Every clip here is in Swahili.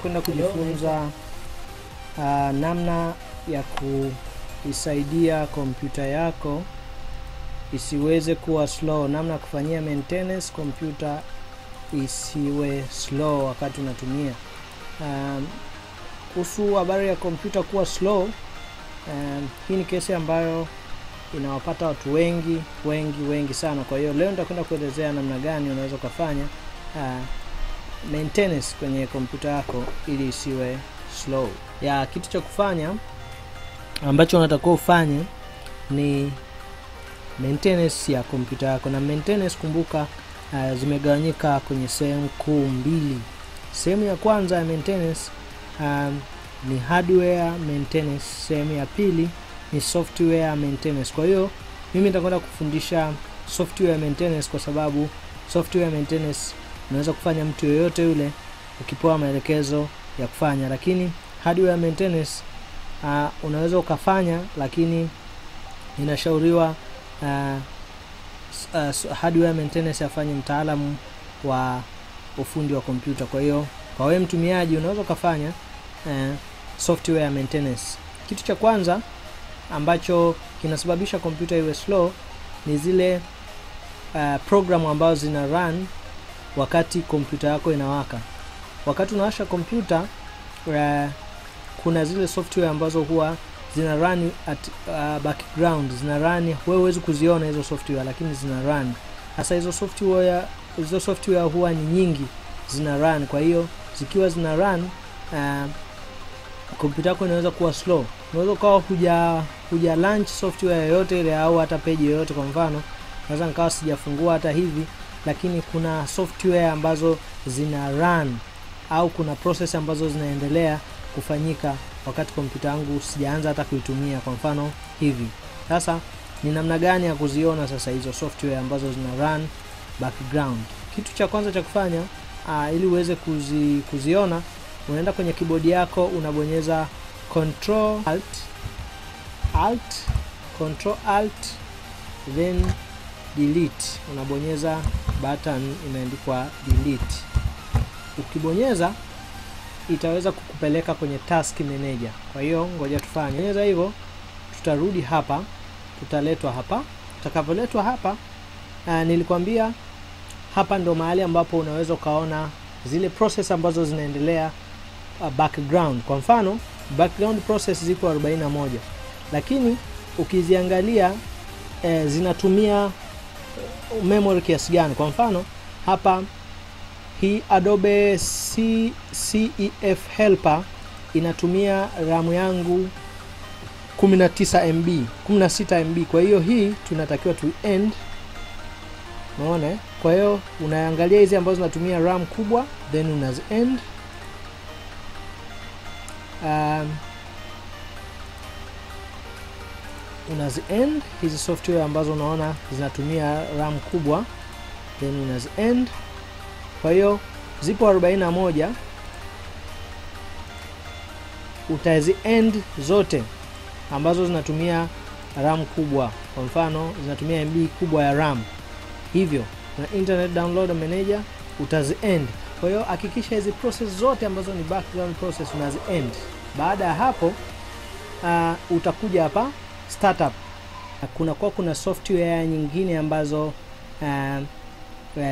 tutakwenda kujifunza namna ya kuisaidia kompyuta yako isiweze kuwa slow, namna kufanyia maintenance kompyuta isiwe slow wakati unatumia. Kuhusu habari ya kompyuta kuwa slow, hii ni kesi ambayo inawapata watu wengi sana. Kwa hiyo leo nitakwenda kuelezea namna gani unaweza kufanya maintenance kwenye kompyuta yako ili isiwe slow. Kitu cha kufanya ambacho unatakiwa ufanye ni maintenance ya kompyuta yako. Na maintenance, kumbuka, zimegawanyika kwenye sehemu kuu mbili. Sehemu ya kwanza ya maintenance ni hardware maintenance, sehemu ya pili ni software maintenance. Kwa hiyo mimi nitakwenda kufundisha software maintenance kwa sababu software maintenance unaweza kufanya mtu yoyote yule ukipewa maelekezo ya kufanya, lakini hardware maintenance unaweza ukafanya, lakini inashauriwa hardware maintenance afanye mtaalamu wa ufundi wa kompyuta. Kwa hiyo kwa wewe mtumiaji unaweza kufanya software maintenance. Kitu cha kwanza ambacho kinasababisha kompyuta iwe slow ni zile programu ambazo zina run wakati kompyuta yako inawaka. Wakati unawasha kompyuta, kuna zile software ambazo huwa zina run at background, zina run, wewe huwezi kuziona hizo software lakini zina run. Hasa hizo software huwa ni nyingi zina run. Kwa hiyo zikiwa zina run, kompyuta yako inaweza kuwa slow. Unaweza kuwa huja launch software yoyote ile au hata page yoyote. Kwa mfano, naweza nikawa sijafungua hata hivi, lakini kuna software ambazo zina run au kuna process ambazo zinaendelea kufanyika wakati kompyuta yangu sijaanza hata kuitumia. Kwa mfano hivi. Sasa ni namna gani ya kuziona sasa hizo software ambazo zina run background? Kitu cha kwanza cha kufanya ili uweze kuziona, unaenda kwenye keyboard yako, unabonyeza Control Alt then delete. Unabonyeza button imeandikwa delete. Ukibonyeza itaweza kukupeleka kwenye task manager. Kwa hiyo ngoja tufanye. Bonyeza hivyo, tutarudi hapa, tutaletwa hapa. Tutakapoletwa hapa, nilikwambia hapa ndo mahali ambapo unaweza kaona zile process ambazo zinaendelea background. Kwa mfano, background process ziko 41, lakini ukiziangalia zinatumia memory kiasi gani. Kwa mfano hapa, hii Adobe CEF Helper inatumia RAM yangu 16 MB. Kwa hiyo hii tunatakiwa tu end. Unaona? Kwa hiyo unaangalia hizi ambazo zinatumia RAM kubwa, then unazi end. Unazi end hizi software ambazo unaona zinatumia RAM kubwa, then unazi end. Kwa hiyo zipo 41, utazi end zote ambazo zinatumia RAM kubwa. Kwa mfano zinatumia MB kubwa ya RAM. Hivyo na Internet Download Manager utazi end. Kwa hiyo hakikisha hizi process zote ambazo ni background process unazi end. Baada ya hapo utakuja hapa startup. Kuna software nyingine ambazo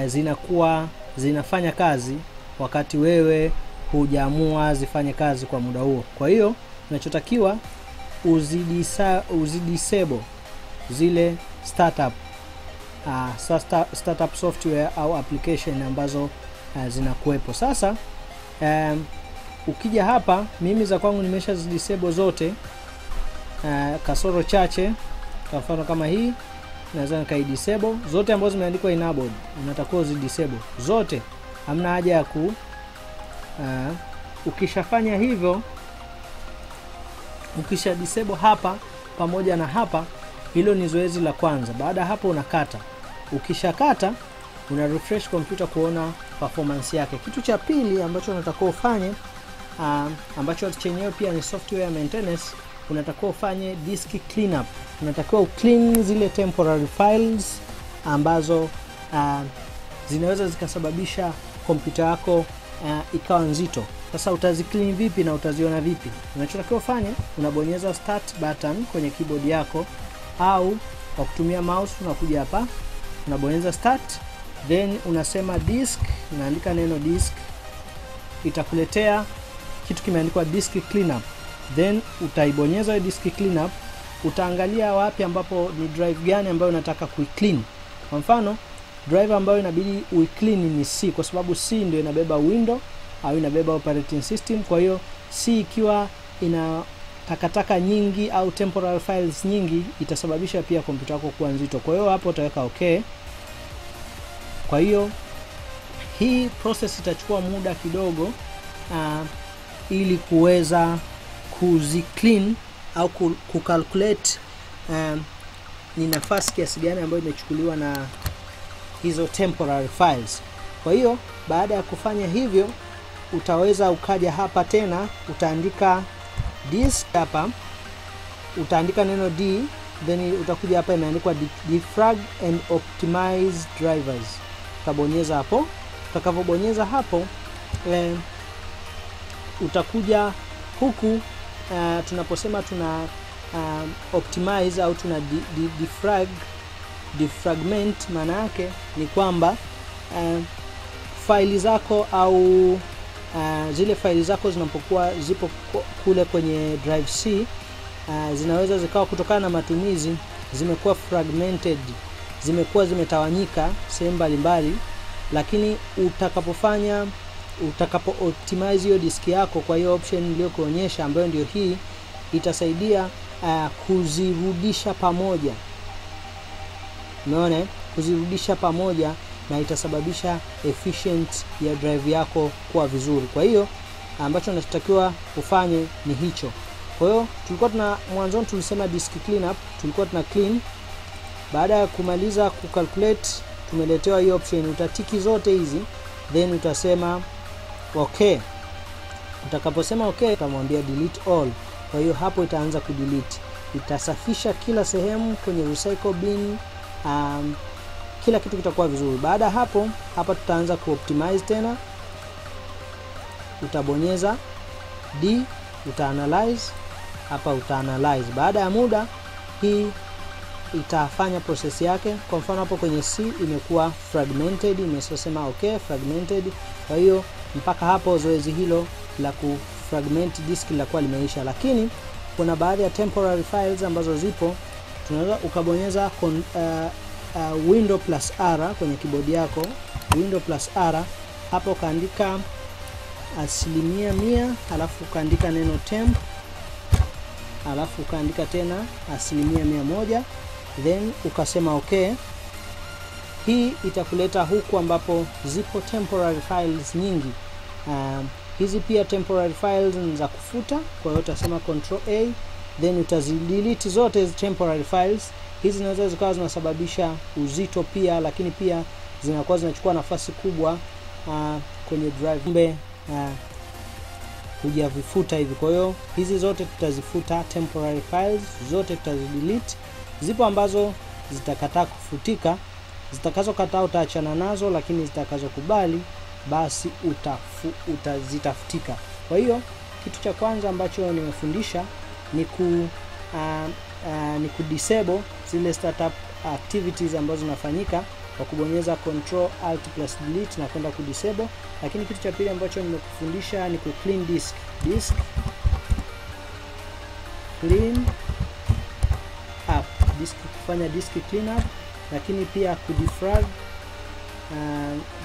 zinakuwa zinafanya kazi wakati wewe hujaamua zifanye kazi kwa muda huo. Kwa hiyo unachotakiwa uzidisable zile startup software au application ambazo zinakuwepo. Sasa ukija hapa, mimi za kwangu nimesha disable zote, kasoro chache. Kwa mfano kama hii, naweza nikaidisable zote ambazo zimeandikwa enabled. Unatakiwa uzidisable zote, hamna haja ya ukishafanya hivyo, ukisha disable hapa pamoja na hapa, hilo ni zoezi la kwanza. Baada hapo unakata. Ukishakata, una refresh computer kuona performance yake. Kitu cha pili ambacho unatakiwa ufanye, ambacho chenyewe pia ni software maintenance, unatakiwa ufanye disk cleanup. Unatakiwa uclean zile temporary files ambazo zinaweza zikasababisha kompyuta yako ikawa nzito. Sasa utaziclean vipi na utaziona vipi? Unachotakiwa ufanye, unabonyeza start button kwenye keyboard yako, au kwa kutumia mouse unakuja hapa unabonyeza start, then unasema disk, unaandika neno disk, itakuletea kitu kimeandikwa disk cleanup. Then utaibonyeza disk cleanup, utaangalia wapi ambapo ni drive gani ambayo unataka kuiclean. Kwa mfano, drive ambayo inabidi uiclean ni C, kwa sababu C ndio inabeba window au inabeba operating system. Kwa hiyo C ikiwa ina takataka nyingi au temporary files nyingi, itasababisha pia kompyuta yako kuwa nzito. Kwa hiyo hapo utaweka okay. Kwa hiyo hii process itachukua muda kidogo ili kuweza kuziclean au kucalculate ni nafasi kiasi gani ambayo imechukuliwa na hizo temporary files. Kwa hiyo baada ya kufanya hivyo, utaweza ukaja hapa tena, utaandika disk hapa, utaandika neno D, then utakuja hapa imeandikwa defrag and optimize drivers. Utabonyeza hapo. Utakapobonyeza hapo, utakuja huku tunaposema tuna optimize au tuna defragment, maana yake ni kwamba faili zako au zile faili zako zinapokuwa zipo kule kwenye drive C, zinaweza zikawa kutokana na matumizi zimekuwa fragmented, zimekuwa zimetawanyika sehemu mbalimbali, lakini utakapo optimize hiyo disk yako kwa hiyo option niliyokuonyesha ambayo ndio hii, itasaidia kuzirudisha pamoja. Umeona, kuzirudisha pamoja, na itasababisha efficient ya drive yako kuwa vizuri. Kwa hiyo ambacho unatakiwa ufanye ni hicho. Kwa hiyo tulikuwa mwanzoni tulisema disk cleanup, tulikuwa tuna clean. Baada ya kumaliza kucalculate, tumeletewa hiyo option, utatiki zote hizi, then utasema okay. Utakaposema okay, utamwambia delete all. Kwa hiyo hapo itaanza kudelete, itasafisha kila sehemu kwenye recycle bin, kila kitu kitakuwa vizuri. Baada hapo, hapa tutaanza kuoptimize tena. Utabonyeza D, utaanalyze, hapa utaanalyze. Baada ya muda hii itafanya process yake. Kwa mfano hapo kwenye C imekuwa fragmented, imesema okay fragmented. Kwa hiyo mpaka hapo zoezi hilo la kufragment disk linakuwa limeisha. Lakini kuna baadhi ya temporary files ambazo zipo, tunaweza ukabonyeza window plus R kwenye keyboard yako, window plus R, hapo ukaandika 100%, alafu ukaandika neno temp, alafu ukaandika tena 100%, then ukasema okay. Hii itakuleta huku ambapo zipo temporary files nyingi. Hizi pia temporary files ni za kufuta, kwa hiyo utasema control A, then utazidelete zote hizo temporary files. Hizi zinaweza zikawa zinasababisha uzito pia, lakini pia zinakuwa zinachukua nafasi kubwa kwenye drive, hujavifuta hivi. Kwa hiyo hizi zote tutazifuta, temporary files zote tutazidelete. Zipo ambazo zitakataa kufutika, zitakazokataa utaachana nazo, lakini zitakazokubali basi utazitafutika. Kwa hiyo kitu cha kwanza ambacho nimefundisha ni disable zile startup activities ambazo zinafanyika kwa kubonyeza control alt plus delete na kwenda disable. Lakini kitu cha pili ambacho nimekufundisha ni clean disk clean up disk, kufanya disk clean up, lakini pia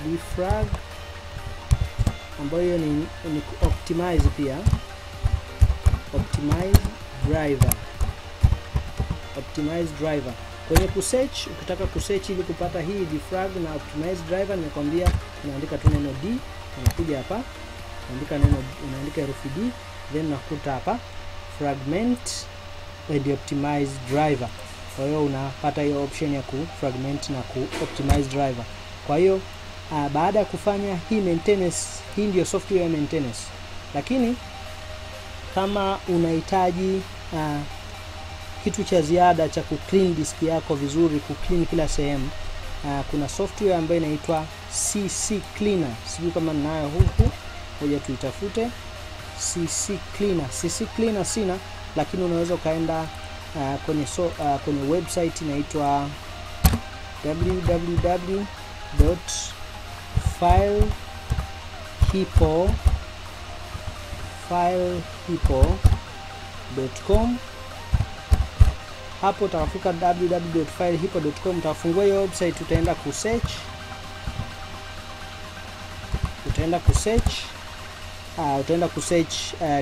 defrag ambayo ni optimize, pia optimize driver. Kwenye kusearch, ukitaka kusearch ili kupata hii defrag na optimize driver, nimekwambia unaandika tu neno D, unakuja hapa unaandika herufi D, then unakuta hapa fragment and optimize driver. Kwa hiyo unapata hiyo option ya fragment na optimize driver. Kwa hiyo baada ya kufanya hii maintenance, hii ndio software maintenance. Lakini kama unahitaji kitu cha ziada cha kuclean disk yako vizuri, kuclean kila sehemu, kuna software ambayo inaitwa CC Cleaner. Sijui kama ninayo huku. Ngoja tuitafute CC Cleaner. CC Cleaner sina, lakini unaweza ukaenda kwenye website inaitwa www.filehippo.com. Hapo utafika www.filehippo.com, utafungua hiyo website, utaenda kusearch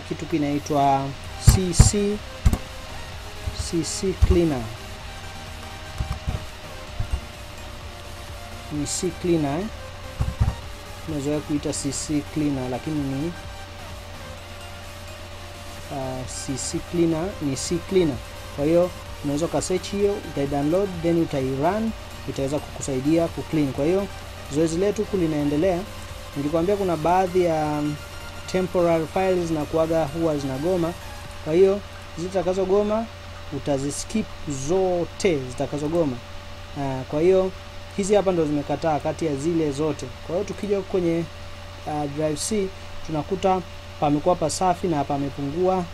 kitu kinaitwa CC Cleaner. Ni C Cleaner, tumezoea kuita CC Cleaner, lakini ni CC Cleaner ni C Cleaner. Kwa hiyo unaweza ka search hiyo, utai-download, then utai-run, itaweza kukusaidia ku-clean. Kwa hiyo zoezi letu huku linaendelea. Nikikwambia kuna baadhi ya temporary files na kuaga huwa zinagoma. Kwa hiyo zitakazogoma utaziskip zote zitakazogoma. Kwa hiyo hizi hapa ndo zimekataa kati ya zile zote. Kwa hiyo tukija kwenye drive C tunakuta pamekuwa pasafi na pamepungua,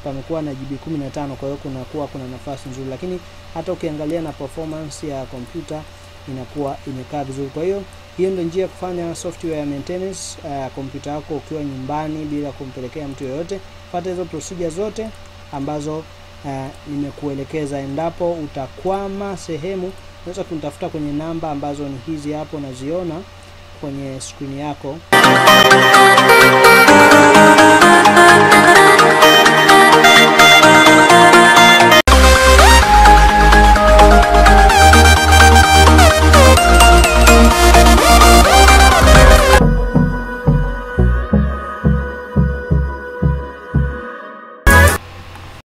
pamekuwa na GB 15. Kwa hiyo kuna nafasi nzuri, lakini hata ukiangalia na performance ya kompyuta inakuwa imekaa vizuri. Kwa hiyo hiyo ndio njia ya kufanya software maintenance kompyuta yako ukiwa nyumbani bila kumpelekea mtu yoyote. Fuata hizo procedure zote ambazo nimekuelekeza. Endapo utakwama sehemu, unaweza kunitafuta kwenye namba ambazo ni hizi hapo naziona kwenye screen yako.